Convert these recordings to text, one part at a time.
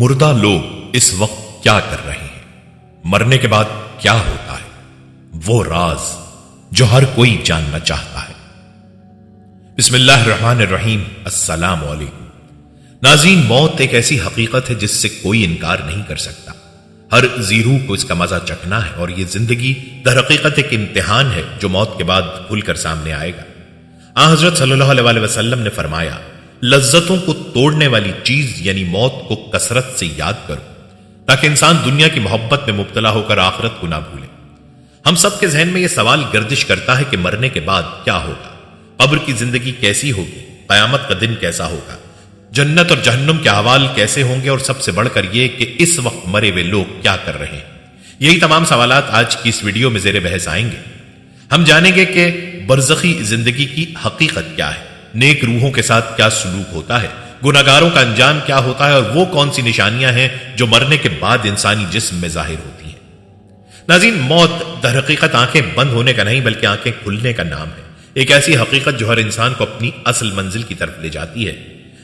مردہ لوگ اس وقت کیا کر رہے ہیں، مرنے کے بعد کیا ہوتا ہے، وہ راز جو ہر کوئی جاننا چاہتا ہے۔ بسم اللہ الرحمن الرحیم۔ السلام علیکم ناظرین، موت ایک ایسی حقیقت ہے جس سے کوئی انکار نہیں کر سکتا۔ ہر زیرو کو اس کا مزہ چکھنا ہے، اور یہ زندگی در حقیقت ایک امتحان ہے جو موت کے بعد کھل کر سامنے آئے گا۔ حضرت صلی اللہ علیہ وسلم نے فرمایا، لذتوں کو توڑنے والی چیز یعنی موت کو کثرت سے یاد کرو تاکہ انسان دنیا کی محبت میں مبتلا ہو کر آخرت کو نہ بھولے۔ ہم سب کے ذہن میں یہ سوال گردش کرتا ہے کہ مرنے کے بعد کیا ہوگا، قبر کی زندگی کیسی ہوگی، قیامت کا دن کیسا ہوگا، جنت اور جہنم کے احوال کیسے ہوں گے، اور سب سے بڑھ کر یہ کہ اس وقت مرے ہوئے لوگ کیا کر رہے ہیں۔ یہی تمام سوالات آج کی اس ویڈیو میں زیر بحث آئیں گے۔ ہم جانیں گے کہ برزخی زندگی کی حقیقت کیا ہے، نیک روحوں کے ساتھ کیا سلوک ہوتا ہے، گناہگاروں کا انجام کیا ہوتا ہے، اور وہ کون سی نشانیاں ہیں جو مرنے کے بعد انسانی جسم میں ظاہر ہوتی ہیں۔ ناظرین، موت در حقیقت آنکھیں بند ہونے کا نہیں بلکہ آنکھیں کھلنے کا نام ہے، ایک ایسی حقیقت جو ہر انسان کو اپنی اصل منزل کی طرف لے جاتی ہے۔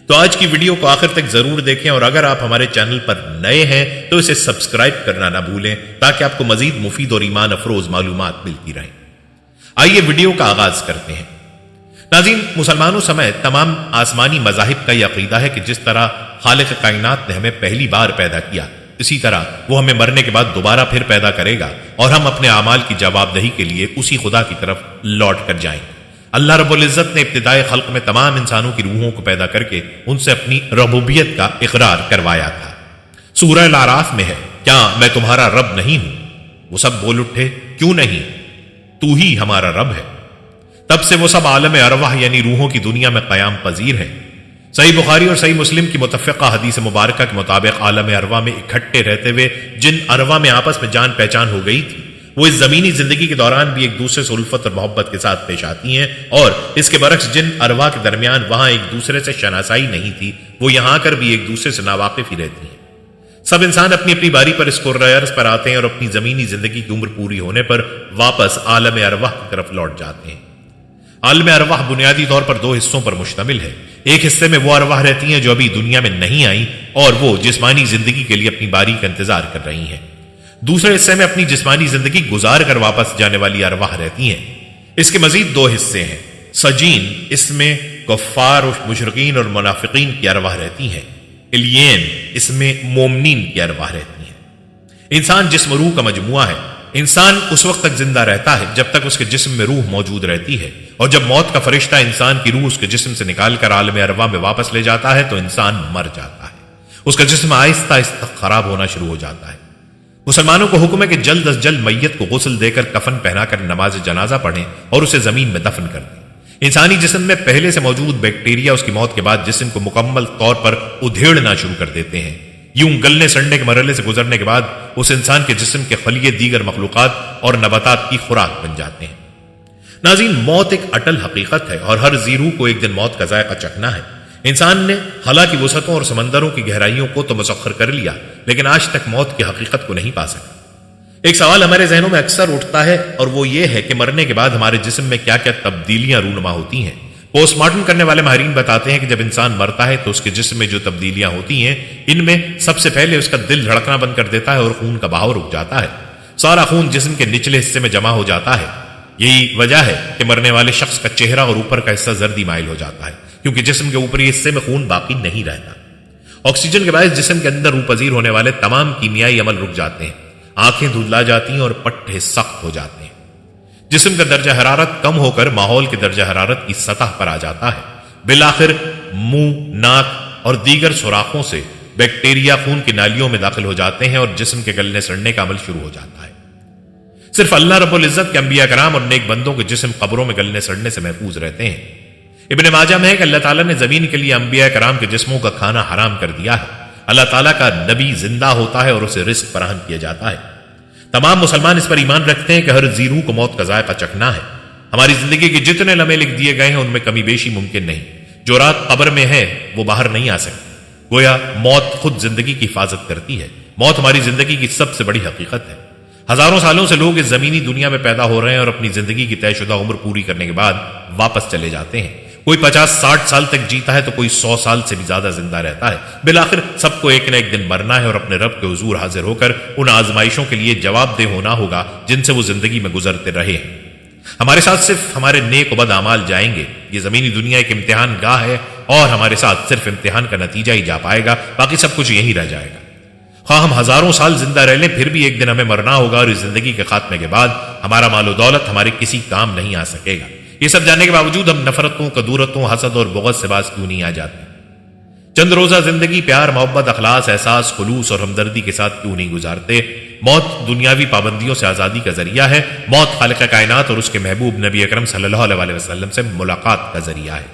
تو آج کی ویڈیو کو آخر تک ضرور دیکھیں، اور اگر آپ ہمارے چینل پر نئے ہیں تو اسے سبسکرائب کرنا نہ بھولیں تاکہ آپ کو مزید مفید اور ایمان افروز معلومات ملتی رہیں۔ آئیے ویڈیو کا آغاز کرتے ہیں۔ ناظرین، مسلمانوں سمیت تمام آسمانی مذاہب کا یہ عقیدہ ہے کہ جس طرح خالق کائنات نے ہمیں پہلی بار پیدا کیا، اسی طرح وہ ہمیں مرنے کے بعد دوبارہ پھر پیدا کرے گا، اور ہم اپنے اعمال کی جواب دہی کے لیے اسی خدا کی طرف لوٹ کر جائیں گے۔ اللہ رب العزت نے ابتدائے خلق میں تمام انسانوں کی روحوں کو پیدا کر کے ان سے اپنی ربوبیت کا اقرار کروایا تھا۔ سورہ الاعراف میں ہے، کیا میں تمہارا رب نہیں ہوں؟ وہ سب بول اٹھے، کیوں نہیں، تو ہی ہمارا رب ہے۔ تب سے وہ سب عالم ارواح یعنی روحوں کی دنیا میں قیام پذیر ہیں۔ صحیح بخاری اور صحیح مسلم کی متفقہ حدیث مبارکہ کے مطابق عالم ارواح میں اکٹھے رہتے ہوئے جن ارواح میں آپس میں جان پہچان ہو گئی تھی، وہ اس زمینی زندگی کے دوران بھی ایک دوسرے سے الفت اور محبت کے ساتھ پیش آتی ہیں، اور اس کے برعکس جن ارواح کے درمیان وہاں ایک دوسرے سے شناسائی نہیں تھی، وہ یہاں کر بھی ایک دوسرے سے ناواقف ہی رہتی ہیں۔ سب انسان اپنی اپنی باری پر اس کرۂ ارض پر آتے ہیں اور اپنی زمینی زندگی کی عمر پوری ہونے پر واپس عالم ارواح کی طرف لوٹ جاتے ہیں۔ عالم ارواح بنیادی طور پر دو حصوں پر مشتمل ہے۔ ایک حصے میں وہ ارواح رہتی ہیں جو ابھی دنیا میں نہیں آئیں اور وہ جسمانی زندگی کے لیے اپنی باری کا انتظار کر رہی ہیں۔ دوسرے حصے میں اپنی جسمانی زندگی گزار کر واپس جانے والی ارواح رہتی ہیں۔ اس کے مزید دو حصے ہیں۔ سجین، اس میں کفار اور مشرکین اور منافقین کی ارواح رہتی ہیں۔ الین، اس میں مومنین کی ارواح رہتی ہیں۔ انسان جسم روح کا مجموعہ ہے۔ انسان اس وقت تک زندہ رہتا ہے جب تک اس کے جسم میں روح موجود رہتی ہے، اور جب موت کا فرشتہ انسان کی روح اس کے جسم سے نکال کر عالم ارواح میں واپس لے جاتا ہے تو انسان مر جاتا ہے، اس کا جسم آہستہ آہستہ خراب ہونا شروع ہو جاتا ہے۔ مسلمانوں کو حکم ہے کہ جلد از جلد میت کو غسل دے کر کفن پہنا کر نماز جنازہ پڑھیں اور اسے زمین میں دفن کر دیں۔ انسانی جسم میں پہلے سے موجود بیکٹیریا اس کی موت کے بعد جسم کو مکمل طور پر ادھیڑنا شروع کر دیتے ہیں۔ یوں گلنے سڑنے کے مرحلے سے گزرنے کے بعد اس انسان کے جسم کے خلیے دیگر مخلوقات اور نباتات کی خوراک بن جاتے ہیں۔ ناظرین، موت ایک اٹل حقیقت ہے اور ہر زیرو کو ایک دن موت کا ذائقہ چکھنا ہے۔ انسان نے خلا کی وسعتوں اور سمندروں کی گہرائیوں کو تو مسخر کر لیا، لیکن آج تک موت کی حقیقت کو نہیں پا سکا۔ ایک سوال ہمارے ذہنوں میں اکثر اٹھتا ہے، اور وہ یہ ہے کہ مرنے کے بعد ہمارے جسم میں کیا کیا تبدیلیاں رونما ہوتی ہیں۔ پوسٹ مارٹم کرنے والے ماہرین بتاتے ہیں کہ جب انسان مرتا ہے تو اس کے جسم میں جو تبدیلیاں ہوتی ہیں، ان میں سب سے پہلے اس کا دل دھڑکنا بند کر دیتا ہے اور خون کا بہاؤ رک جاتا ہے۔ سارا خون جسم کے نچلے حصے میں جمع ہو جاتا ہے۔ یہی وجہ ہے کہ مرنے والے شخص کا چہرہ اور اوپر کا حصہ زردی مائل ہو جاتا ہے، کیونکہ جسم کے اوپری حصے میں خون باقی نہیں رہتا۔ آکسیجن کے باعث جسم کے اندر روح پذیر ہونے والے تمام کیمیائی عمل رک جاتے ہیں، آنکھیں دھندلا جاتی ہیں اور پٹھے سخت ہو جاتے ہیں۔ جسم کا درجہ حرارت کم ہو کر ماحول کے درجہ حرارت کی سطح پر آ جاتا ہے۔ بالآخر منہ، ناک اور دیگر سوراخوں سے بیکٹیریا خون کی نالیوں میں داخل ہو جاتے ہیں اور جسم کے گلنے سڑنے کا عمل شروع ہو جاتا ہے۔ صرف اللہ رب العزت کے انبیاء کرام اور نیک بندوں کے جسم قبروں میں گلنے سڑنے سے محفوظ رہتے ہیں۔ ابن ماجہ میں ہے کہ اللہ تعالیٰ نے زمین کے لیے انبیاء کرام کے جسموں کا کھانا حرام کر دیا ہے۔ اللہ تعالیٰ کا نبی زندہ ہوتا ہے اور اسے رزق فراہم کیا جاتا ہے۔ تمام مسلمان اس پر ایمان رکھتے ہیں کہ ہر زیرو کو موت کا ذائقہ چکھنا ہے۔ ہماری زندگی کے جتنے لمحے لکھ دیے گئے ہیں ان میں کمی بیشی ممکن نہیں۔ جو رات قبر میں ہے وہ باہر نہیں آ سکتی۔ گویا موت خود زندگی کی حفاظت کرتی ہے۔ موت ہماری زندگی کی سب سے بڑی حقیقت ہے۔ ہزاروں سالوں سے لوگ اس زمینی دنیا میں پیدا ہو رہے ہیں اور اپنی زندگی کی طے شدہ عمر پوری کرنے کے بعد واپس چلے جاتے ہیں۔ کوئی 50-60 سال تک جیتا ہے تو کوئی 100 سال سے بھی زیادہ زندہ رہتا ہے۔ بالآخر سب کو ایک نہ ایک دن مرنا ہے اور اپنے رب کے حضور حاضر ہو کر ان آزمائشوں کے لیے جواب دہ ہونا ہوگا جن سے وہ زندگی میں گزرتے رہے ہیں۔ ہمارے ساتھ صرف ہمارے نیک و بد اعمال جائیں گے۔ یہ زمینی دنیا ایک امتحان گاہ ہے اور ہمارے ساتھ صرف امتحان کا نتیجہ ہی جا پائے گا، باقی سب کچھ یہی رہ جائے گا۔ خواہ ہم ہزاروں سال زندہ رہ لیں پھر بھی ایک دن ہمیں مرنا ہوگا، اور اس زندگی کے خاتمے کے بعد ہمارا مال و دولت ہمارے کسی کام نہیں آ سکے گا۔ یہ سب جاننے کے باوجود ہم نفرتوں، کدورتوں، حسد اور بغض سے باز کیوں نہیں آ جاتے؟ چند روزہ زندگی پیار، محبت، اخلاص، احساس، خلوص اور ہمدردی کے ساتھ کیوں نہیں گزارتے؟ موت دنیاوی پابندیوں سے آزادی کا ذریعہ ہے۔ موت خالق کائنات اور اس کے محبوب نبی اکرم صلی اللہ علیہ وسلم سے ملاقات کا ذریعہ ہے۔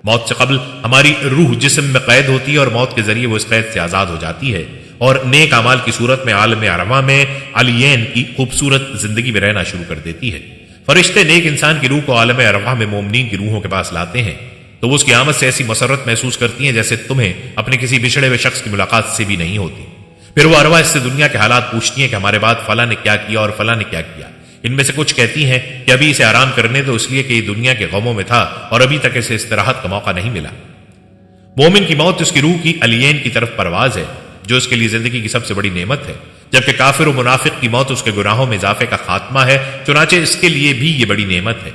موت سے قبل ہماری روح جسم میں قید ہوتی ہے اور موت کے ذریعے وہ اس قید سے آزاد ہو جاتی ہے اور نیک اعمال کی صورت میں عالم ارواح میں علیین کی خوبصورت زندگی میں رہنا شروع کر دیتی ہے۔ فرشتے نیک انسان کی روح کو عالم ارواح میں مومنین کی روحوں کے پاس لاتے ہیں تو وہ اس کی آمد سے ایسی مسرت محسوس کرتی ہیں جیسے تمہیں اپنے کسی بچھڑے ہوئے شخص کی ملاقات سے بھی نہیں ہوتی۔ پھر وہ ارواح اس سے دنیا کے حالات پوچھتی ہیں کہ ہمارے بعد فلاں نے کیا کیا اور فلاں نے کیا کیا۔ ان میں سے کچھ کہتی ہیں کہ ابھی اسے آرام کرنے دو، اس لیے کہ یہ دنیا کے غموں میں تھا اور ابھی تک اسے استراحت کا موقع نہیں ملا۔ مومن کی موت اس کی روح کی علیین کی طرف پرواز ہے جو اس کے لیے زندگی کی سب سے بڑی نعمت ہے، جبکہ کافر و منافق کی موت اس کے گناہوں میں اضافے کا خاتمہ ہے، چنانچہ اس کے لیے بھی یہ بڑی نعمت ہے۔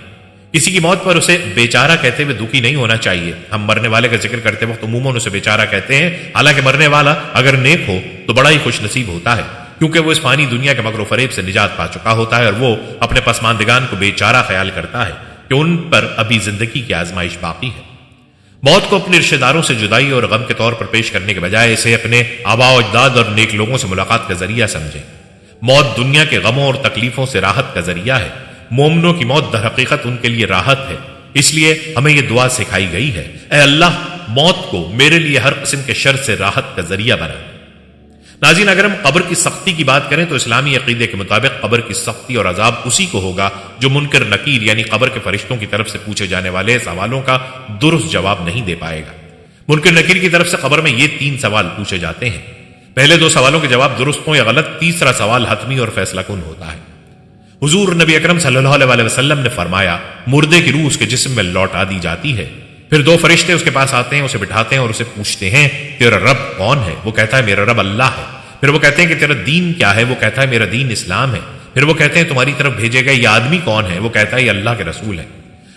کسی کی موت پر اسے بیچارہ کہتے ہوئے دکھی نہیں ہونا چاہیے۔ ہم مرنے والے کا ذکر کرتے وقت عموماً اسے بیچارہ کہتے ہیں، حالانکہ مرنے والا اگر نیک ہو تو بڑا ہی خوش نصیب ہوتا ہے، کیونکہ وہ اس فانی دنیا کے مکر و فریب سے نجات پا چکا ہوتا ہے اور وہ اپنے پسماندگان کو بیچارہ خیال کرتا ہے کہ ان پر ابھی زندگی کی آزمائش باقی ہے۔ موت کو اپنے رشتہ داروں سے جدائی اور غم کے طور پر پیش کرنے کے بجائے اسے اپنے آباء و اجداد اور نیک لوگوں سے ملاقات کا ذریعہ سمجھیں۔ موت دنیا کے غموں اور تکلیفوں سے راحت کا ذریعہ ہے۔ مومنوں کی موت در حقیقت ان کے لیے راحت ہے، اس لیے ہمیں یہ دعا سکھائی گئی ہے، اے اللہ موت کو میرے لیے ہر قسم کے شر سے راحت کا ذریعہ بنا۔ ناظرین، اگر ہم قبر کی سختی کی بات کریں تو اسلامی عقیدے کے مطابق قبر کی سختی اور عذاب اسی کو ہوگا جو منکر نکیر یعنی قبر کے فرشتوں کی طرف سے پوچھے جانے والے سوالوں کا درست جواب نہیں دے پائے گا۔ منکر نکیر کی طرف سے قبر میں یہ 3 سوال پوچھے جاتے ہیں، پہلے 2 سوالوں کے جواب درست ہوں یا غلط، تیسرا سوال حتمی اور فیصلہ کن ہوتا ہے۔ حضور نبی اکرم صلی اللہ علیہ وسلم نے فرمایا، مردے کی روح اس کے جسم میں لوٹا دی جاتی ہے، پھر 2 فرشتے اس کے پاس آتے ہیں، اسے بٹھاتے ہیں اور اسے پوچھتے ہیں تیرا رب کون ہے؟ وہ کہتا ہے میرا رب اللہ ہے۔ پھر وہ کہتے ہیں کہ تیرا دین کیا ہے؟ وہ کہتا ہے میرا دین اسلام ہے۔ پھر وہ کہتے ہیں تمہاری طرف بھیجے گئے یہ آدمی کون ہے؟ وہ کہتا ہے یہ اللہ کے رسول ہے۔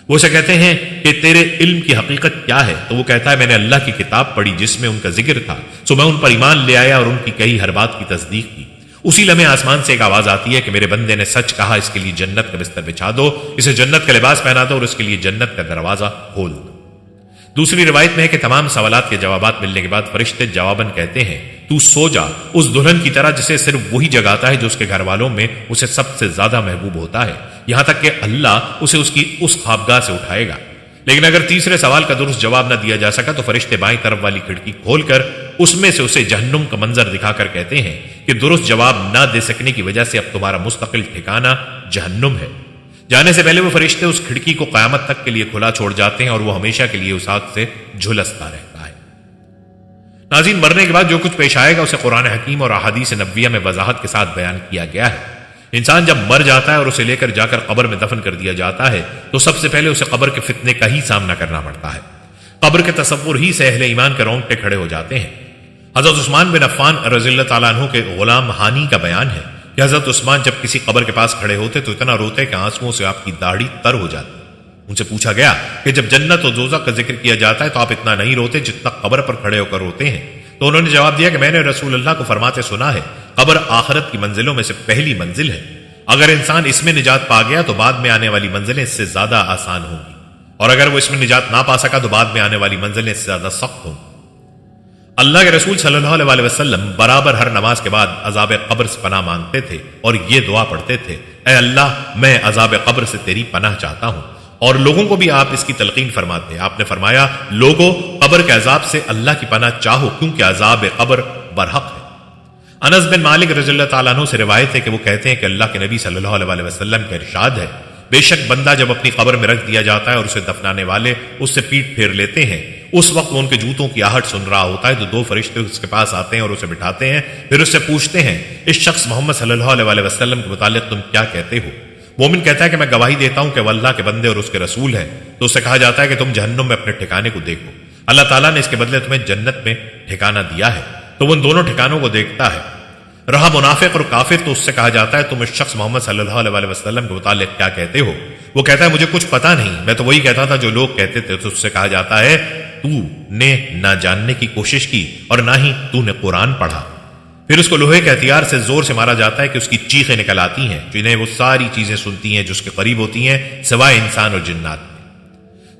وہ اسے کہتے ہیں کہ تیرے علم کی حقیقت کیا ہے؟ تو وہ کہتا ہے میں نے اللہ کی کتاب پڑھی جس میں ان کا ذکر تھا، سو میں ان پر ایمان لے آیا اور ان کی کئی ہر بات کی تصدیق کی۔ اسی لمحے آسمان سے ایک آواز آتی ہے کہ میرے بندے نے سچ کہا، اس کے لیے جنت کا بستر بچھا دو، اسے جنت کا لباس پہنا دو اور اس کے لیے جنت کا دروازہ کھول دو۔ دوسری روایت میں ہے کہ تمام سوالات کے جوابات ملنے کے بعد فرشتے جواباً کہتے ہیں تو سو جا اس دلہن کی طرح جسے صرف وہی جگاتا ہے جو اس کے گھر والوں میں اسے سب سے زیادہ محبوب ہوتا ہے، یہاں تک کہ اللہ اسے اس کی اس خوابگاہ سے اٹھائے گا۔ لیکن اگر تیسرے سوال کا درست جواب نہ دیا جا سکا تو فرشتے بائیں طرف والی کھڑکی کھول کر اس میں سے اسے جہنم کا منظر دکھا کر کہتے ہیں کہ درست جواب نہ دے سکنے کی وجہ سے اب تمہارا مستقل ٹھکانہ جہنم ہے۔ جانے سے پہلے وہ فرشتے اس کھڑکی کو قیامت تک کے لیے کھلا چھوڑ جاتے ہیں اور وہ ہمیشہ کے لیے اس آگ سے جھلستا رہتا ہے۔ ناظرین، مرنے کے بعد جو کچھ پیش آئے گا اسے قرآن حکیم اور احادیث نبویہ میں وضاحت کے ساتھ بیان کیا گیا ہے۔ انسان جب مر جاتا ہے اور اسے لے کر جا کر قبر میں دفن کر دیا جاتا ہے تو سب سے پہلے اسے قبر کے فتنے کا ہی سامنا کرنا پڑتا ہے۔ قبر کے تصور ہی سے اہل ایمان کے رونگٹے کھڑے ہو جاتے ہیں۔ حضرت عثمان بن عفان رضی اللہ تعالیٰ عنہ کے غلام ہانی کا بیان ہے کہ حضرت عثمان جب کسی قبر کے پاس کھڑے ہوتے تو اتنا روتے کہ آنسوؤں سے آپ کی داڑھی تر ہو جاتی۔ ان سے پوچھا گیا کہ جب جنت و دوزخ کا ذکر کیا جاتا ہے تو آپ اتنا نہیں روتے جتنا قبر پر کھڑے ہو کر روتے ہیں؟ تو انہوں نے جواب دیا کہ میں نے رسول اللہ کو فرماتے سنا ہے قبر آخرت کی منزلوں میں سے پہلی منزل ہے، اگر انسان اس میں نجات پا گیا تو بعد میں آنے والی منزلیں اس سے زیادہ آسان ہوں گی، اور اگر وہ اس میں نجات نہ پا سکا تو بعد میں آنے والی منزلیں اس سے زیادہ سخت ہوں گی۔ اللہ کے رسول صلی اللہ علیہ وسلم برابر ہر نماز کے بعد عذاب قبر سے پناہ مانگتے تھے اور یہ دعا پڑھتے تھے، اے اللہ میں عذاب قبر سے تیری پناہ چاہتا ہوں، اور لوگوں کو بھی آپ اس کی تلقین فرماتے ہیں۔ آپ نے فرمایا لوگوں قبر کے عذاب سے اللہ کی پناہ چاہو کیونکہ عذاب قبر برحق ہے۔ انس بن مالک رضی اللہ تعالیٰ عنہ سے روایت ہے کہ وہ کہتے ہیں کہ اللہ کے نبی صلی اللہ علیہ وسلم کا ارشاد ہے، بے شک بندہ جب اپنی قبر میں رکھ دیا جاتا ہے اور اسے دفنانے والے اس سے پیٹ پھیر لیتے ہیں، اس وقت وہ ان کے جوتوں کی آہٹ سن رہا ہوتا ہے تو 2 فرشتے اس کے پاس آتے ہیں اور اسے بٹھاتے ہیں، پھر اس سے پوچھتے ہیں اس شخص محمد صلی اللہ علیہ وسلم کے متعلق تم کیا کہتے ہو؟ مومن کہتا ہے کہ میں گواہی دیتا ہوں کہ وہ اللہ کے بندے اور اس کے رسول ہیں، تو اس سے کہا جاتا ہے کہ تم جہنم میں اپنے ٹھکانے کو دیکھو، اللہ تعالیٰ نے اس کے بدلے تمہیں جنت میں ٹھکانہ دیا ہے، تو وہ ان دونوں ٹھکانوں کو دیکھتا ہے۔ رہا منافق اور کافر، تو اس سے کہا جاتا ہے تم اس شخص محمد صلی اللہ علیہ وسلم کے متعلق کیا کہتے ہو؟ وہ کہتا ہے مجھے کچھ پتا نہیں، میں تو وہی کہتا تھا جو لوگ کہتے تھے۔ تو اس سے کہا جاتا ہے تو نے نہ جاننے کی کوشش کی اور نہ ہی تو نے قرآن پڑھا۔ پھر اس کو لوہے کے ہتھیار سے زور سے مارا جاتا ہے کہ اس کی چیخیں نکل آتی ہیں، جنہیں وہ ساری چیزیں سنتی ہیں جو اس کے قریب ہوتی ہیں سوائے انسان اور جنات۔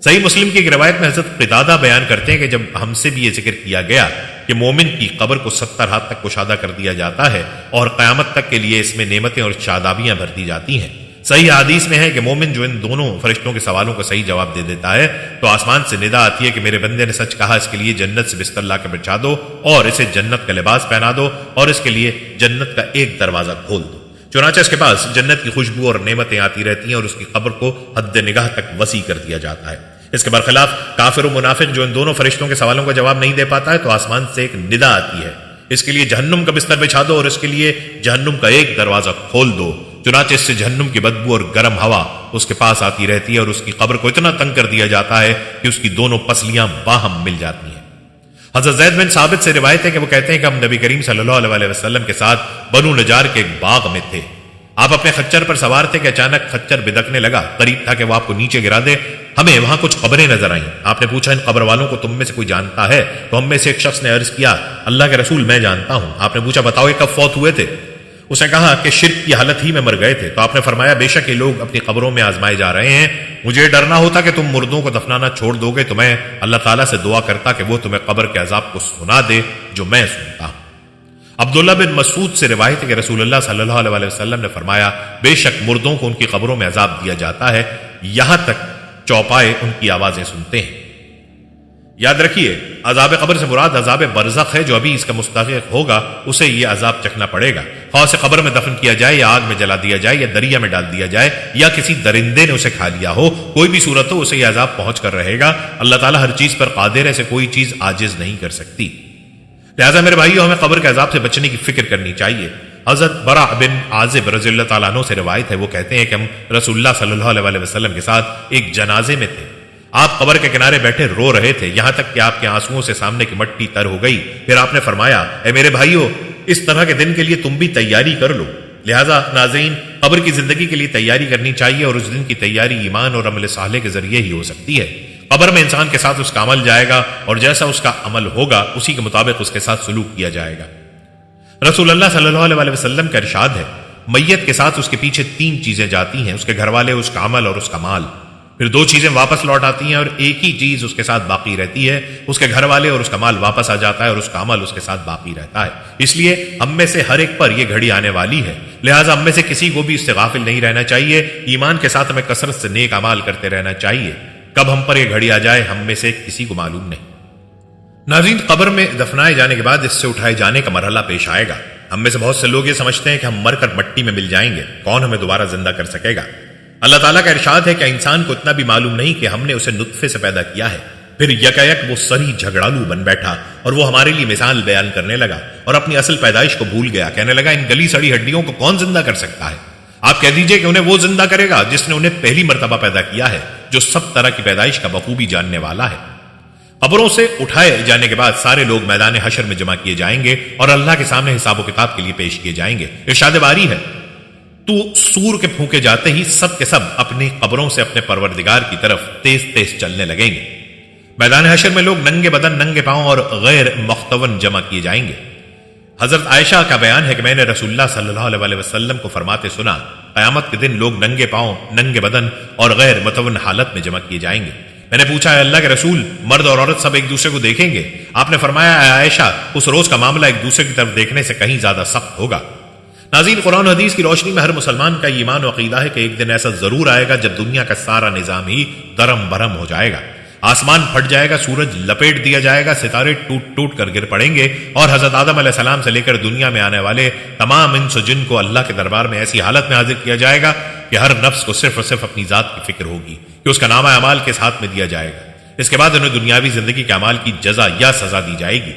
صحیح مسلم کی ایک روایت میں حضرت قتادہ بیان کرتے ہیں کہ جب ہم سے بھی یہ ذکر کیا گیا کہ مومن کی قبر کو 70 ہاتھ تک کشادہ کر دیا جاتا ہے اور قیامت تک کے لیے اس میں نعمتیں اور شادابیاں بھر دی جاتی ہیں۔ صحیح حدیث میں ہے کہ مومن جو ان دونوں فرشتوں کے سوالوں کا صحیح جواب دے دیتا ہے تو آسمان سے ندا آتی ہے کہ میرے بندے نے سچ کہا، اس کے لیے جنت سے بستر لا کے بچھا دو اور اسے جنت کا لباس پہنا دو اور اس کے لیے جنت کا ایک دروازہ کھول دو۔ چنانچہ اس کے پاس جنت کی خوشبو اور نعمتیں آتی رہتی ہیں اور اس کی قبر کو حد نگاہ تک وسیع کر دیا جاتا ہے۔ اس کے برخلاف کافر و منافق جو ان دونوں فرشتوں کے سوالوں کا جواب نہیں دے پاتا ہے تو آسمان سے ایک ندا آتی ہے، اس کے لیے جہنم کا بستر بچھا دو اور اس کے لیے جہنم کا ایک دروازہ کھول دو۔ چنانچہ اس سے جہنم کی بدبو اور گرم ہوا اس کے پاس آتی رہتی ہے اور اس کی قبر کو اتنا تنگ کر دیا جاتا ہے کہ اس کی دونوں پسلیاں باہم مل جاتی ہیں۔ حضرت زید بن ثابت سے روایت ہے کہ وہ کہتے ہیں کہ ہم نبی کریم صلی اللہ علیہ وسلم کے ساتھ بنو نجار کے ایک باغ میں تھے۔ آپ اپنے خچر پر سوار تھے کہ اچانک خچر بدکنے لگا، قریب تھا کہ وہ آپ کو نیچے گرا دے۔ ہمیں وہاں کچھ قبریں نظر آئیں۔ آپ نے پوچھا ان قبر والوں کو تم میں سے کوئی جانتا ہے؟ تو ہم میں سے ایک شخص نے عرض کیا اللہ کے رسول میں جانتا ہوں۔ آپ نے پوچھا بتاؤ یہ کب فوت ہوئے تھے؟ اس نے کہا کہ شرک کی حالت ہی میں مر گئے تھے۔ تو آپ نے فرمایا بے شک یہ لوگ اپنی قبروں میں آزمائے جا رہے ہیں، مجھے ڈرنا ہوتا کہ تم مردوں کو دفنانا چھوڑ دو گے تو میں اللہ تعالیٰ سے دعا کرتا کہ وہ تمہیں قبر کے عذاب کو سنا دے جو میں سنتا ہوں۔ عبداللہ بن مسعود سے روایت ہے کہ رسول اللہ صلی اللہ علیہ وسلم نے فرمایا بے شک مردوں کو ان کی قبروں میں عذاب دیا جاتا ہے یہاں تک چوپائے ان کی آوازیں سنتے ہیں۔ یاد رکھیے عذاب قبر سے مراد عذاب برزخ ہے، جو ابھی اس کا مستحق ہوگا اسے یہ عذاب چکھنا پڑے گا، خواہ اسے قبر میں دفن کیا جائے یا آگ میں جلا دیا جائے یا دریا میں ڈال دیا جائے یا کسی درندے نے اسے کھا لیا ہو، کوئی بھی صورت ہو اسے یہ عذاب پہنچ کر رہے گا۔ اللہ تعالیٰ ہر چیز پر قادر ہے، اسے کوئی چیز عاجز نہیں کر سکتی۔ لہٰذا میرے بھائیو ہمیں قبر کے عذاب سے بچنے کی فکر کرنی چاہیے۔ حضرت برا بن عازب رضی اللہ تعالیٰ عنہ سے روایت ہے، وہ کہتے ہیں کہ ہم رسول اللہ صلی اللہ علیہ وسلم کے ساتھ ایک جنازے میں تھے۔ آپ قبر کے کنارے بیٹھے رو رہے تھے، یہاں تک کہ آپ کے آنسوؤں سے سامنے کی مٹی تر ہو گئی۔ پھر آپ نے فرمایا اے میرے بھائیو اس طرح کے دن کے لیے تم بھی تیاری کر لو۔ لہٰذا ناظرین قبر کی زندگی کے لیے تیاری کرنی چاہیے اور اس دن کی تیاری ایمان اور عمل صالح کے ذریعے ہی ہو سکتی ہے۔ قبر میں انسان کے ساتھ اس کا عمل جائے گا اور جیسا اس کا عمل ہوگا اسی کے مطابق اس کے ساتھ سلوک کیا جائے گا۔ رسول اللہ صلی اللہ علیہ وسلم کا ارشاد ہے میت کے ساتھ اس کے پیچھے 3 چیزیں جاتی ہیں، اس کے گھر والے، اس کا عمل اور اس کا مال۔ پھر 2 چیزیں واپس لوٹ آتی ہیں اور ایک ہی چیز اس کے ساتھ باقی رہتی ہے، اس کے گھر والے اور اس کا مال واپس آ جاتا ہے اور اس کا عمل اس کے ساتھ باقی رہتا ہے۔ اس لیے ہم میں سے ہر ایک پر یہ گھڑی آنے والی ہے، لہٰذا ہم میں سے کسی کو بھی اس سے غافل نہیں رہنا چاہیے۔ ایمان کے ساتھ ہمیں کثرت سے نیک اعمال کرتے رہنا چاہیے۔ کب ہم پر یہ گھڑی آ جائے ہم میں سے کسی کو معلوم نہیں۔ ناظرین قبر میں دفنائے جانے کے بعد اس سے اٹھائے جانے کا مرحلہ پیش آئے گا۔ ہم میں سے بہت سے لوگ یہ سمجھتے ہیں کہ ہم مر کر مٹی میں مل جائیں گے، کون ہمیں دوبارہ زندہ کر سکے گا؟ اللہ تعالیٰ کا ارشاد ہے کہ انسان کو اتنا بھی معلوم نہیں کہ ہم نے اسے نطفے سے پیدا کیا ہے، پھر یکایک وہ سری جھگڑالو بن بیٹھا اور وہ ہمارے لیے مثال بیان کرنے لگا اور اپنی اصل پیدائش کو بھول گیا، کہنے لگا ان گلی سڑی ہڈیوں کو کون زندہ کر سکتا ہے؟ آپ کہہ دیجئے کہ انہیں وہ زندہ کرے گا جس نے انہیں پہلی مرتبہ پیدا کیا ہے، جو سب طرح کی پیدائش کا بخوبی جاننے والا ہے۔ قبروں سے اٹھائے جانے کے بعد سارے لوگ میدان حشر میں جمع کیے جائیں گے اور اللہ کے سامنے حساب و کتاب کے لیے پیش کیے جائیں گے۔ ارشاد باری ہے تو سور کے پھونکے جاتے ہی سب کے سب اپنی قبروں سے اپنے پروردگار کی طرف تیز تیز چلنے لگیں گے۔ میدان حشر میں لوگ ننگے بدن، ننگے پاؤں اور غیر مختون جمع کیے جائیں گے۔ حضرت عائشہ کا بیان ہے کہ میں نے رسول اللہ صلی اللہ علیہ وسلم کو فرماتے سنا قیامت کے دن لوگ ننگے پاؤں، ننگے بدن اور غیر متون حالت میں جمع کیے جائیں گے۔ میں نے پوچھا ہے اللہ کے رسول مرد اور عورت سب ایک دوسرے کو دیکھیں گے؟ آپ نے فرمایا اے عائشہ اس روز کا معاملہ ایک دوسرے کی طرف دیکھنے سے کہیں زیادہ سخت ہوگا۔ ناظرین قرآن و حدیث کی روشنی میں ہر مسلمان کا ایمان و عقیدہ ہے کہ ایک دن ایسا ضرور آئے گا جب دنیا کا سارا نظام ہی درم برہم ہو جائے گا، آسمان پھٹ جائے گا، سورج لپیٹ دیا جائے گا، ستارے ٹوٹ ٹوٹ کر گر پڑیں گے اور حضرت آدم علیہ السلام سے لے کر دنیا میں آنے والے تمام انس و جن کو اللہ کے دربار میں ایسی حالت میں حاضر کیا جائے گا کہ ہر نفس کو صرف اور صرف اپنی ذات کی فکر ہوگی کہ اس کا نامہ اعمال کس ہاتھ میں دیا جائے گا۔ اس کے بعد انہیں دنیاوی زندگی کے اعمال کی جزا یا سزا دی جائے گی۔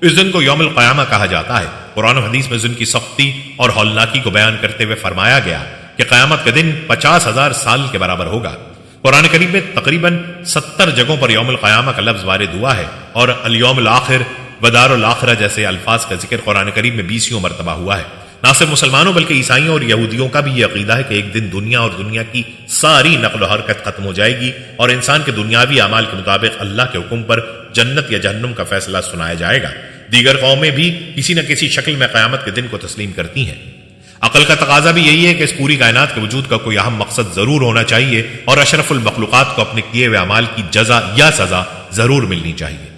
اس دن کو یوم القیامہ کہا جاتا ہے۔ قرآن و حدیث میں اس دن کی سختی اور ہولناکی کو بیان کرتے ہوئے فرمایا گیا کہ قیامت کا دن 50,000 سال کے برابر ہوگا۔ قرآن کریم میں تقریباً 70 جگہوں پر یوم القیامہ کا لفظ وارد ہوا ہے، اور الیوم الاخر ودار الاخرہ جیسے الفاظ کا ذکر قرآن کریم میں 20 مرتبہ ہوا ہے۔ نہ صرف مسلمانوں بلکہ عیسائیوں اور یہودیوں کا بھی یہ عقیدہ ہے کہ ایک دن دنیا اور دنیا کی ساری نقل و حرکت ختم ہو جائے گی اور انسان کے دنیاوی اعمال کے مطابق اللہ کے حکم پر جنت یا جہنم کا فیصلہ سنایا جائے گا۔ دیگر قومیں بھی کسی نہ کسی شکل میں قیامت کے دن کو تسلیم کرتی ہیں۔ عقل کا تقاضا بھی یہی ہے کہ اس پوری کائنات کے وجود کا کوئی اہم مقصد ضرور ہونا چاہیے اور اشرف المخلوقات کو اپنے کیے ہوئے اعمال کی جزا یا سزا ضرور ملنی چاہیے۔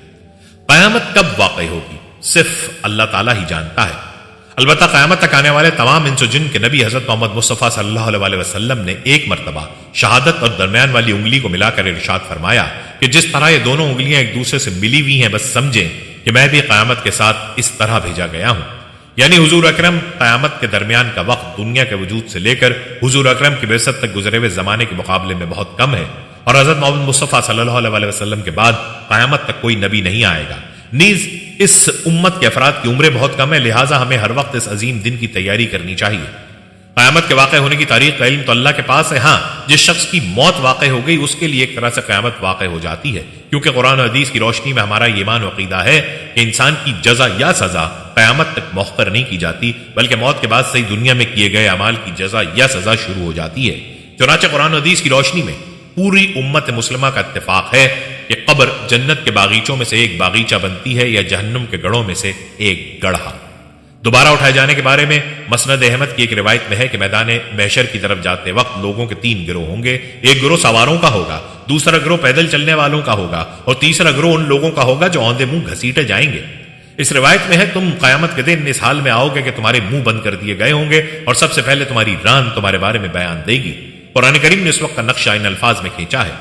قیامت کب واقع ہوگی صرف اللہ تعالیٰ ہی جانتا ہے۔ البتہ قیامت تک آنے والے تمام انس و جن کے نبی حضرت محمد مصطفیٰ صلی اللہ علیہ وسلم نے ایک مرتبہ شہادت اور درمیان والی انگلی کو ملا کر ارشاد فرمایا کہ جس طرح یہ دونوں انگلیاں ایک دوسرے سے ملی ہوئی ہیں بس سمجھیں کہ میں بھی قیامت کے ساتھ اس طرح بھیجا گیا ہوں۔ یعنی حضور اکرم قیامت کے درمیان کا وقت دنیا کے وجود سے لے کر حضور اکرم کی بعثت تک گزرے ہوئے زمانے کے مقابلے میں بہت کم ہے، اور حضرت محمد مصطفیٰ صلی اللہ علیہ وسلم کے بعد قیامت تک کوئی نبی نہیں آئے گا۔ نیز اس امت کے افراد کی عمریں بہت کم ہے، لہٰذا ہمیں ہر وقت اس عظیم دن کی تیاری کرنی چاہیے۔ قیامت کے واقع ہونے کی تاریخ کا علم تو اللہ کے پاس ہے، ہاں جس شخص کی موت واقع ہو گئی اس کے لیے ایک طرح سے قیامت واقع ہو جاتی ہے، کیونکہ قرآن و حدیث کی روشنی میں ہمارا ایمان و عقیدہ ہے کہ انسان کی جزا یا سزا قیامت تک مؤخر نہیں کی جاتی، بلکہ موت کے بعد سے ہی دنیا میں کیے گئے اعمال کی جزا یا سزا شروع ہو جاتی ہے۔ چنانچہ قرآن و حدیث کی روشنی میں پوری امت مسلمہ کا اتفاق ہے کہ قبر جنت کے باغیچوں میں سے ایک باغیچہ بنتی ہے یا جہنم کے گڑھوں میں سے ایک گڑھا۔ دوبارہ اٹھائے جانے کے بارے میں مسند احمد کی ایک روایت میں ہے کہ میدان محشر کی طرف جاتے وقت لوگوں کے 3 گروہ ہوں گے، ایک گروہ سواروں کا ہوگا، دوسرا گروہ پیدل چلنے والوں کا ہوگا، اور تیسرا گروہ ان لوگوں کا ہوگا جو اوندے منہ گھسیٹے جائیں گے۔ اس روایت میں ہے تم قیامت کے دن اس حال میں آؤ گے کہ تمہارے منہ بند کر دیے گئے ہوں گے اور سب سے پہلے تمہاری ران تمہارے بارے میں بیان دے گی۔ قرآن کریم نے اس وقت کا نقشہ ان الفاظ میں کھینچا ہے،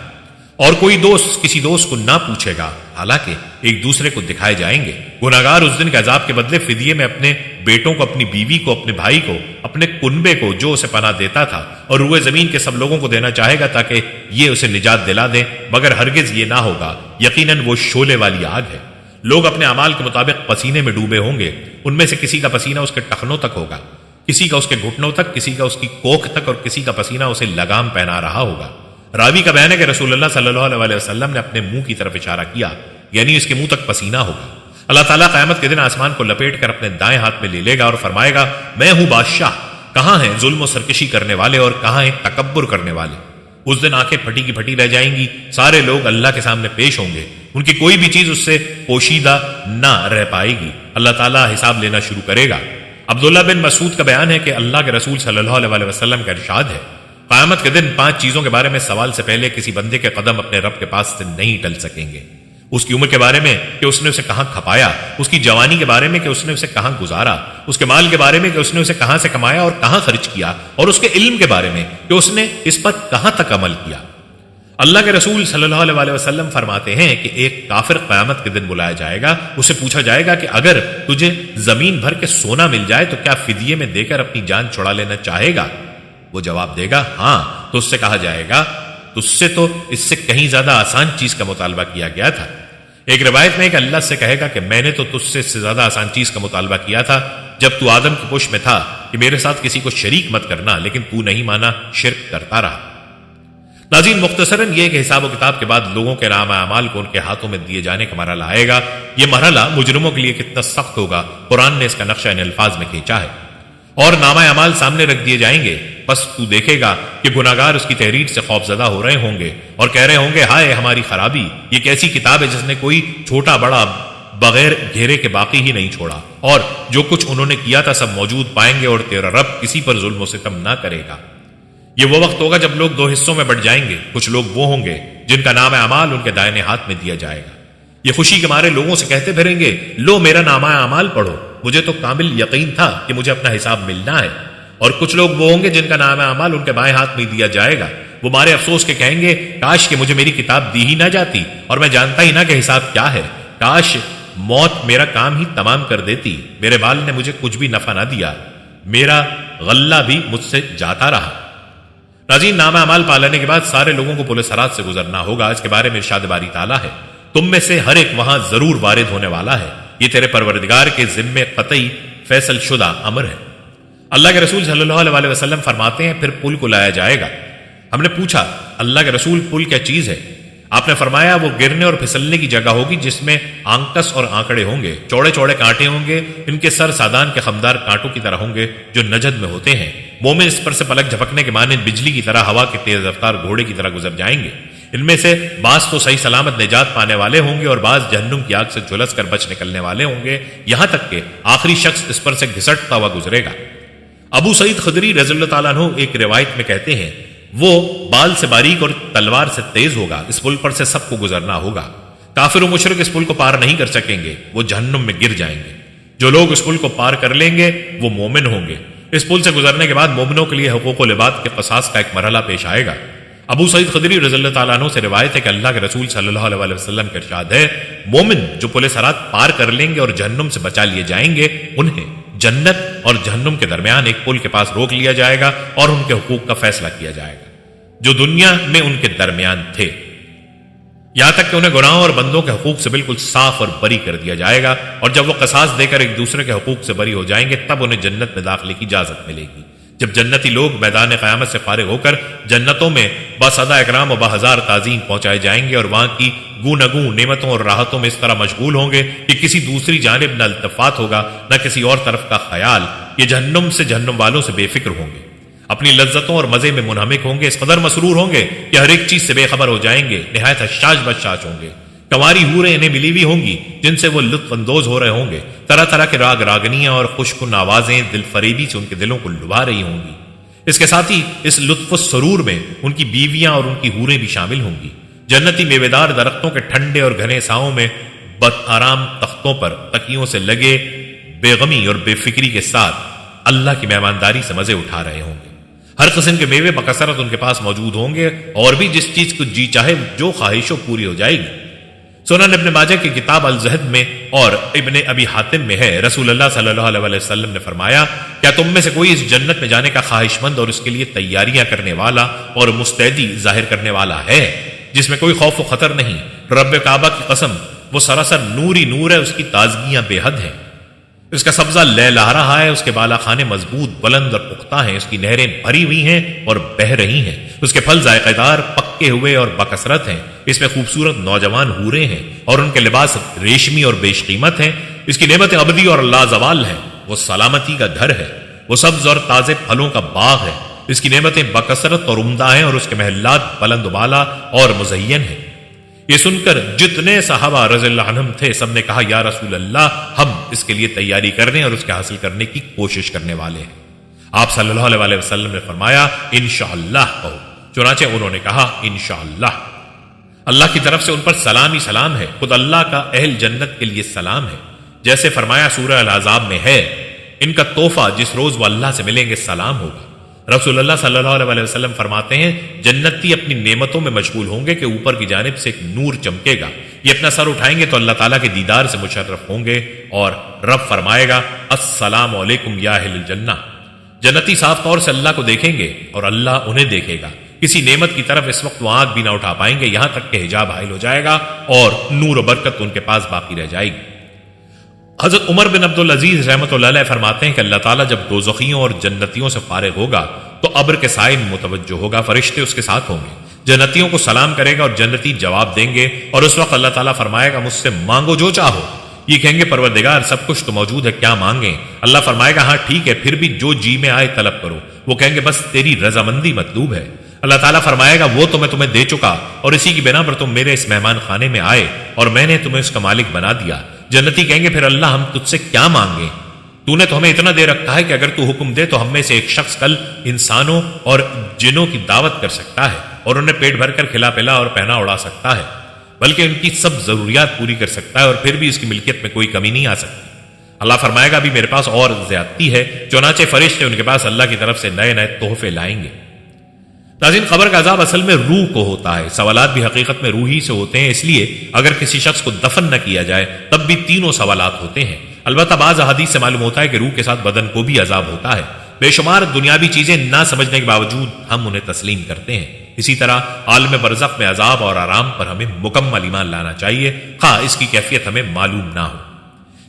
اور کوئی دوست کسی دوست کو نہ پوچھے گا، حالانکہ ایک دوسرے کو دکھائے جائیں گے۔ گناہگار اس دن کے عذاب کے بدلے فدیے میں اپنے بیٹوں کو، اپنی بیوی کو، اپنے بھائی کو، اپنے کنبے کو جو اسے پناہ دیتا تھا اور روئے زمین کے سب لوگوں کو دینا چاہے گا تاکہ یہ اسے نجات دلا دیں، مگر ہرگز یہ نہ ہوگا، یقیناً وہ شعلے والی آگ ہے۔ لوگ اپنے اعمال کے مطابق پسینے میں ڈوبے ہوں گے، ان میں سے کسی کا پسینہ اس کے ٹخنوں تک ہوگا، کسی کا اس کے گھٹنوں تک، کسی کا اس کی کوکھ تک، اور کسی کا پسینہ اسے لگام پہنا رہا ہوگا۔ راوی کا بیان ہے کہ رسول اللہ صلی اللہ علیہ وسلم نے اپنے منہ کی طرف اشارہ کیا، یعنی اس کے منہ تک پسینہ ہوگا۔ اللہ تعالیٰ قیامت کے دن آسمان کو لپیٹ کر اپنے دائیں ہاتھ میں لے لے گا اور فرمائے گا، میں ہوں بادشاہ، کہاں ہیں ظلم و سرکشی کرنے والے اور کہاں ہیں تکبر کرنے والے؟ اس دن آنکھیں پھٹی کی پھٹی رہ جائیں گی، سارے لوگ اللہ کے سامنے پیش ہوں گے، ان کی کوئی بھی چیز اس سے پوشیدہ نہ رہ پائے گی۔ اللہ تعالیٰ حساب لینا شروع کرے گا۔ عبداللہ بن مسعود کا بیان ہے کہ اللہ کے رسول صلی اللہ علیہ وسلم کا ارشاد ہے، قیامت کے دن 5 چیزوں کے بارے میں سوال سے پہلے کسی بندے کے قدم اپنے رب کے پاس سے نہیں ٹل سکیں گے۔ اس کی عمر کے بارے میں کہ اس نے اسے کہاں کھپایا، اس کی جوانی کے بارے میں کہ اس نے اسے کہاں گزارا، اس کے مال کے بارے میں کہ اس نے اسے کہاں سے کمایا اور کہاں خرچ کیا، اور اس کے علم کے بارے میں کہ اس نے اس پر کہاں تک عمل کیا۔ اللہ کے رسول صلی اللہ علیہ وسلم فرماتے ہیں کہ ایک کافر قیامت کے دن بلایا جائے گا، اسے پوچھا جائے گا کہ اگر تجھے زمین بھر کے سونا مل جائے تو کیا فدیے میں دے کر اپنی جان چھڑا لینا چاہے گا؟ وہ جواب دے گا ہاں، تو اس سے کہا جائے گا تجھ سے تو اس سے کہیں زیادہ آسان چیز کا مطالبہ کیا گیا تھا۔ ایک روایت میں کہ اللہ سے کہے گا کہ میں نے تو تجھ سے اس سے زیادہ آسان چیز کا مطالبہ کیا تھا جب تو آدم کی پشت میں تھا کہ میرے ساتھ کسی کو شریک مت کرنا، لیکن تو نہیں مانا، شرک کرتا رہا۔ ناظرین، مختصراً یہ کہ حساب و کتاب کے بعد لوگوں کے نام اعمال کو ان کے ہاتھوں میں دیے جانے کا مرحلہ آئے گا۔ یہ مرحلہ مجرموں کے لیے کتنا سخت ہوگا، قرآن نے اس کا نقشہ ان الفاظ میں کھینچا ہے۔ اور نامہ اعمال سامنے رکھ دیے جائیں گے، بس تو دیکھے گا کہ گناہگار اس کی تحریر سے خوفزدہ ہو رہے ہوں گے اور کہہ رہے ہوں گے ہائے ہماری خرابی، یہ کیسی کتاب ہے جس نے کوئی چھوٹا بڑا بغیر گھیرے کے باقی ہی نہیں چھوڑا، اور جو کچھ انہوں نے کیا تھا سب موجود پائیں گے، اور تیرا رب کسی پر ظلم و ستم نہ کرے گا۔ یہ وہ وقت ہوگا جب لوگ 2 حصوں میں بٹ جائیں گے، کچھ لوگ وہ ہوں گے جن کا نام اعمال ان کے دائیں ہاتھ میں دیا جائے گا، یہ خوشی کے مارے لوگوں سے کہتے پھریں گے لو میرا نامہ اعمال پڑھو، مجھے تو کامل یقین تھا کہ مجھے اپنا حساب ملنا ہے۔ اور کچھ لوگ وہ ہوں گے جن کا نام اعمال ان کے بائیں ہاتھ میں دیا جائے گا، وہ مارے افسوس کے کہیں گے کاش کہ مجھے میری کتاب دی ہی نہ جاتی اور میں جانتا ہی نہ کہ حساب کیا ہے، کاش موت میرا کام ہی تمام کر دیتی، میرے بال نے مجھے کچھ بھی نفع نہ دیا، میرا غلہ بھی مجھ سے جاتا رہا۔ ناظرین، نامہ اعمال پا لینے کے بعد سارے لوگوں کو پل صراط سے گزرنا ہوگا۔ اس کے بارے میں ارشاد باری تعالیٰ ہے، تم میں سے ہر ایک وہاں ضرور وارد ہونے والا ہے، یہ تیرے پروردگار کے ذمے قطعی فیصل شدہ امر ہے۔ اللہ کے رسول صلی اللہ علیہ وسلم فرماتے ہیں پھر پل کو لایا جائے گا۔ ہم نے پوچھا اللہ کے رسول پل کیا چیز ہے؟ آپ نے فرمایا وہ گرنے اور پھسلنے کی جگہ ہوگی جس میں آنکس اور آنکڑے ہوں گے، چوڑے چوڑے کانٹے ہوں گے، ان کے سر سادان کے خمدار کانٹوں کی طرح ہوں گے جو نجد میں ہوتے ہیں۔ مومن اس پر سے پلک جھپکنے کے مانند بجلی کی طرح ہوا کے تیز رفتار گھوڑے کی طرح گزر جائیں گے۔ ان میں سے بعض تو صحیح سلامت نجات پانے والے ہوں گے اور بعض جہنم کی آگ سے جھلس کر بچ نکلنے والے ہوں گے، یہاں تک کہ آخری شخص اس پر سے گھسٹتا ہوا گزرے گا۔ ابو سعید خدری رضی اللہ تعالیٰ عنہ ایک روایت میں کہتے ہیں وہ بال سے باریک اور تلوار سے تیز ہوگا، اس پل پر سے سب کو گزرنا ہوگا۔ کافر و مشرک اس پل کو پار نہیں کر سکیں گے، وہ جہنم میں گر جائیں گے۔ جو لوگ اس پل کو پار کر لیں گے وہ مومن ہوں گے۔ اس پل سے گزرنے کے بعد مومنوں کے لیے حقوق و لباد کے قصاص کا ایک مرحلہ پیش آئے گا۔ ابو سعید خدری رضی اللہ تعالیٰ عنہ سے روایت ہے کہ اللہ کے رسول صلی اللہ علیہ وسلم کا ارشاد ہے مومن جو پل صراط پار کر لیں گے اور جہنم سے بچا لیے جائیں گے انہیں جنت اور جہنم کے درمیان ایک پل کے پاس روک لیا جائے گا اور ان کے حقوق کا فیصلہ کیا جائے گا جو دنیا میں ان کے درمیان تھے، یہاں تک کہ انہیں گناہوں اور بندوں کے حقوق سے بالکل صاف اور بری کر دیا جائے گا، اور جب وہ قصاص دے کر ایک دوسرے کے حقوق سے بری ہو جائیں گے تب انہیں جنت میں داخلے کی اجازت ملے گی۔ جب جنتی لوگ میدان قیامت سے فارغ ہو کر جنتوں میں باصدا اکرام و بہزار تعظیم پہنچائے جائیں گے اور وہاں کی گوناگوں نعمتوں اور راحتوں میں اس طرح مشغول ہوں گے کہ کسی دوسری جانب نہ التفات ہوگا نہ کسی اور طرف کا خیال، یہ جہنم سے جہنم والوں سے بے فکر ہوں گے، اپنی لذتوں اور مزے میں منہمک ہوں گے، اس قدر مسرور ہوں گے کہ ہر ایک چیز سے بے خبر ہو جائیں گے، نہایت حشاش بشاش ہوں گے۔ کنواری حوریں انہیں ملی ہوئی ہوں گی جن سے وہ لطف اندوز ہو رہے ہوں گے، طرح طرح کے راگ راگنیاں اور خوشکن آوازیں دل فریبی سے ان کے دلوں کو لبھا رہی ہوں گی۔ اس کے ساتھ ہی اس لطف و سرور میں ان کی بیویاں اور ان کی حوریں بھی شامل ہوں گی۔ جنتی میویدار درختوں کے ٹھنڈے اور گھنے ساؤں میں بد آرام تختوں پر تکیوں سے لگے بے غمی اور بے فکری کے ساتھ اللہ کی مہمانداری سے مزے اٹھا رہے ہوں گے۔ ہر قسم کے میوے بکثرت ان کے پاس موجود ہوں گے اور بھی جس چیز کو جی چاہے جو خواہش ہو پوری ہو جائے گی۔ سنن ابن ماجہ کی کتاب الزہد میں اور ابن ابی حاتم میں ہے رسول اللہ صلی اللہ علیہ وسلم نے فرمایا کیا تم میں سے کوئی اس جنت میں جانے کا خواہش مند اور اس کے لیے تیاریاں کرنے والا اور مستعدی ظاہر کرنے والا ہے جس میں کوئی خوف و خطر نہیں؟ رب کعبہ کی قسم وہ سراسر نور ہی نور ہے، اس کی تازگیاں بے حد ہیں، اس کا سبزہ لہلہا رہا ہے، اس کے بالا خانے مضبوط بلند اور پختہ ہیں، اس کی نہریں بھری ہوئی ہیں اور بہہ رہی ہیں، اس کے پھل ذائقہ دار پکے ہوئے اور بکثرت ہیں، اس میں خوبصورت نوجوان حوریں ہیں اور ان کے لباس ریشمی اور بیش قیمت ہیں، اس کی نعمتیں ابدی اور لازوال ہیں، وہ سلامتی کا گھر ہے، وہ سبز اور تازے پھلوں کا باغ ہے، اس کی نعمتیں بکثرت اور عمدہ ہیں اور اس کے محلات بلند و بالا اور مزین ہیں۔ یہ سن کر جتنے صحابہ رضی اللہ عنہم تھے سب نے کہا یا رسول اللہ ہم اس کے لیے تیاری کرنے اور اس کے حاصل کرنے کی کوشش کرنے والے ہیں۔ آپ صلی اللہ علیہ وسلم نے فرمایا انشاءاللہ کہو، چنانچہ انہوں نے کہا انشاءاللہ۔ اللہ کی طرف سے ان پر سلام ہی سلام ہے، خود اللہ کا اہل جنت کے لیے سلام ہے، جیسے فرمایا سورہ الاحزاب میں ہے ان کا تحفہ جس روز وہ اللہ سے ملیں گے سلام ہوگا۔ رسول اللہ صلی اللہ علیہ وسلم فرماتے ہیں جنتی اپنی نعمتوں میں مشغول ہوں گے کہ اوپر کی جانب سے ایک نور چمکے گا، یہ اپنا سر اٹھائیں گے تو اللہ تعالیٰ کے دیدار سے مشرف ہوں گے اور رب فرمائے گا السلام علیکم یا اہل الجنہ۔ جنتی صاف طور سے اللہ کو دیکھیں گے اور اللہ انہیں دیکھے گا، کسی نعمت کی طرف اس وقت وہ آنکھ بھی نہ اٹھا پائیں گے یہاں تک کہ حجاب حائل ہو جائے گا اور نور و برکت ان کے پاس باقی رہ جائے گی۔ حضرت عمر بن عبدالعزیز رحمۃ اللہ علیہ فرماتے ہیں کہ اللہ تعالیٰ جب دوزخیوں اور جنتیوں سے فارغ ہوگا تو ابر کے سائے میں متوجہ ہوگا، فرشتے اس کے ساتھ ہوں گے، جنتیوں کو سلام کرے گا اور جنتی جواب دیں گے اور اس وقت اللہ تعالیٰ فرمائے گا مجھ سے مانگو جو چاہو۔ یہ کہیں گے پروردگار سب کچھ تو موجود ہے، کیا مانگیں؟ اللہ فرمائے گا ہاں ٹھیک ہے، پھر بھی جو جی میں آئے طلب کرو۔ وہ کہیں گے بس تیری رضامندی مطلوب ہے۔ اللہ تعالیٰ فرمائے گا وہ تو میں تمہیں دے چکا اور اسی کی بنا پر تم میرے اس مہمان خانے میں آئے اور میں نے تمہیں اس کا مالک بنا دیا۔ جنتی کہیں گے پھر اللہ ہم تجھ سے کیا مانگیں؟ تو نے تو ہمیں اتنا دے رکھا ہے کہ اگر تو حکم دے تو ہم میں سے ایک شخص کل انسانوں اور جنوں کی دعوت کر سکتا ہے اور انہیں پیٹ بھر کر کھلا پلا اور پہنا اڑا سکتا ہے، بلکہ ان کی سب ضروریات پوری کر سکتا ہے اور پھر بھی اس کی ملکیت میں کوئی کمی نہیں آ سکتی۔ اللہ فرمائے گا ابھی میرے پاس اور زیادتی ہے، چنانچہ فرشتے ان کے پاس اللہ کی طرف سے نئے نئے تحفے لائیں گے۔ ناظرین قبر کا عذاب اصل میں روح کو ہوتا ہے، سوالات بھی حقیقت میں روح ہی سے ہوتے ہیں، اس لیے اگر کسی شخص کو دفن نہ کیا جائے تب بھی تینوں سوالات ہوتے ہیں۔ البتہ بعض احادیث سے معلوم ہوتا ہے کہ روح کے ساتھ بدن کو بھی عذاب ہوتا ہے۔ بے شمار دنیاوی چیزیں نہ سمجھنے کے باوجود ہم انہیں تسلیم کرتے ہیں۔ اسی طرح عالم برزخ میں عذاب اور آرام پر ہمیں مکمل ایمان لانا چاہیے، خواہ اس کی کیفیت ہمیں معلوم نہ ہو۔